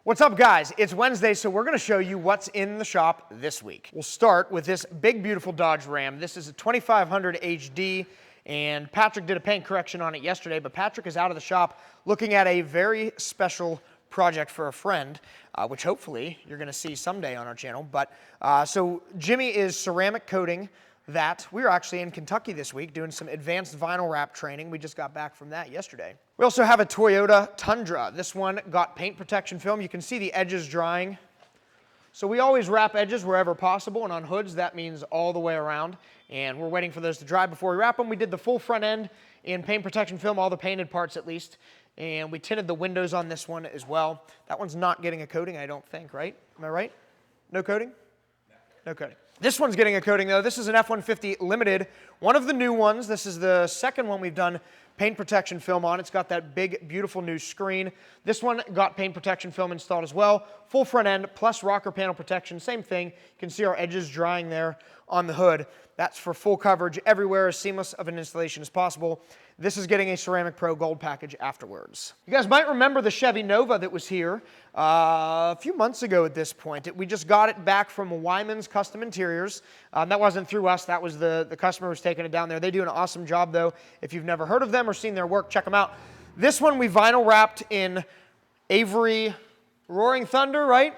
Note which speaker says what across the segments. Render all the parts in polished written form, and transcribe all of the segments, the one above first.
Speaker 1: What's up, guys? It's Wednesday, so we're going to show you what's in the shop this week. We'll start with this big, beautiful Dodge Ram. This is a 2500 HD, and Patrick did a paint correction on it yesterday, but Patrick is out of the shop looking at a very special project for a friend, which hopefully you're going to see someday on our channel. But so Jimmy is ceramic coating that. We were actually in Kentucky this week doing some advanced vinyl wrap training. We just got back from that yesterday. We also have a Toyota Tundra. This one got paint protection film. You can see the edges drying. So we always wrap edges wherever possible, and on hoods that means all the way around. And we're waiting for those to dry before we wrap them. We did the full front end in paint protection film, all the painted parts at least. And we tinted the windows on this one as well. That one's not getting a coating, I don't think, right? Am I right? No coating? No coating. This one's getting a coating though. This is an F-150 Limited, one of the new ones. This is the second one we've done paint protection film on. It's got that big, beautiful new screen. This one got paint protection film installed as well. Full front end plus rocker panel protection, same thing. You can see our edges drying there on the hood. That's for full coverage everywhere, as seamless of an installation as possible. This is getting a Ceramic Pro Gold package afterwards. You guys might remember the Chevy Nova that was here a few months ago at this point. We just got it back from Wyman's Custom Interiors. That wasn't through us. That was the customer who's taking it down there. They do an awesome job, though. If you've never heard of them or seen their work, check them out. This one we vinyl wrapped in Avery Roaring Thunder, right?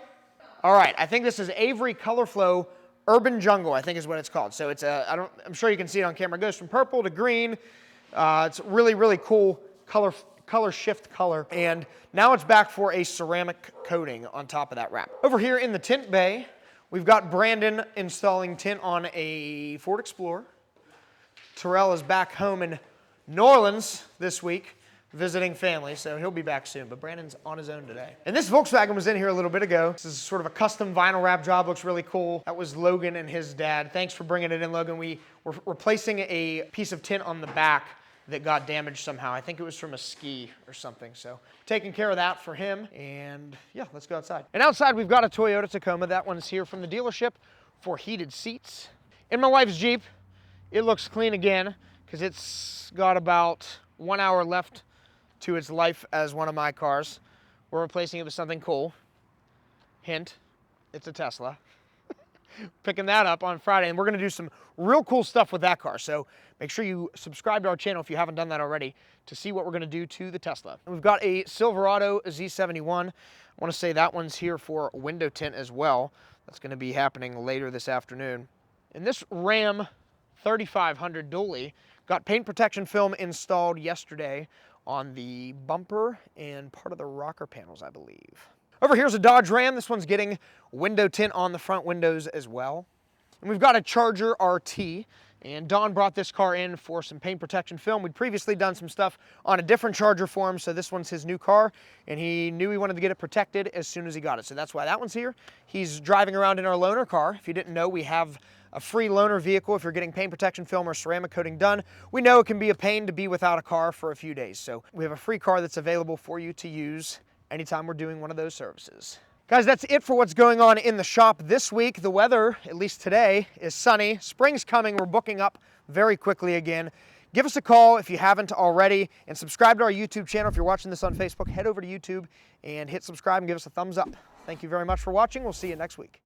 Speaker 1: All right, I think this is Avery Color Flow Urban Jungle, I think is what it's called. So it's I'm sure you can see it on camera. It goes from purple to green. It's really, really cool color shift color. And now it's back for a ceramic coating on top of that wrap. Over here in the tint bay, we've got Brandon installing tint on a Ford Explorer. Terrell is back home in New Orleans this week visiting family, so he'll be back soon, but Brandon's on his own today. And this Volkswagen was in here a little bit ago. This is sort of a custom vinyl wrap job, looks really cool. That was Logan and his dad. Thanks for bringing it in, Logan. We were replacing a piece of tint on the back that got damaged somehow. I think it was from a ski or something, so taking care of that for him, and yeah, let's go outside. And outside we've got a Toyota Tacoma. That one's here from the dealership for heated seats. In my wife's Jeep, it looks clean again, because it's got about 1 hour left to its life as one of my cars. We're replacing it with something cool. Hint, it's a Tesla. Picking that up on Friday, and we're gonna do some real cool stuff with that car. So make sure you subscribe to our channel if you haven't done that already to see what we're gonna do to the Tesla. And we've got a Silverado Z71. I wanna say that one's here for window tint as well. That's gonna be happening later this afternoon. And this Ram 3500 dually got paint protection film installed yesterday on the bumper and part of the rocker panels, I believe. Over here's a Dodge Ram. This one's getting window tint on the front windows as well. And we've got a Charger RT, and Don brought this car in for some paint protection film. We'd previously done some stuff on a different Charger for him, so this one's his new car, and he knew he wanted to get it protected as soon as he got it, so that's why that one's here. He's driving around in our loaner car. If you didn't know, we have a free loaner vehicle if you're getting paint protection film or ceramic coating done. We know it can be a pain to be without a car for a few days, so we have a free car that's available for you to use anytime we're doing one of those services. Guys, that's it for what's going on in the shop this week. The weather, at least today, is sunny. Spring's coming. We're booking up very quickly again. Give us a call if you haven't already, and subscribe to our YouTube channel. If you're watching this on Facebook, head over to YouTube and hit subscribe and give us a thumbs up. Thank you very much for watching. We'll see you next week.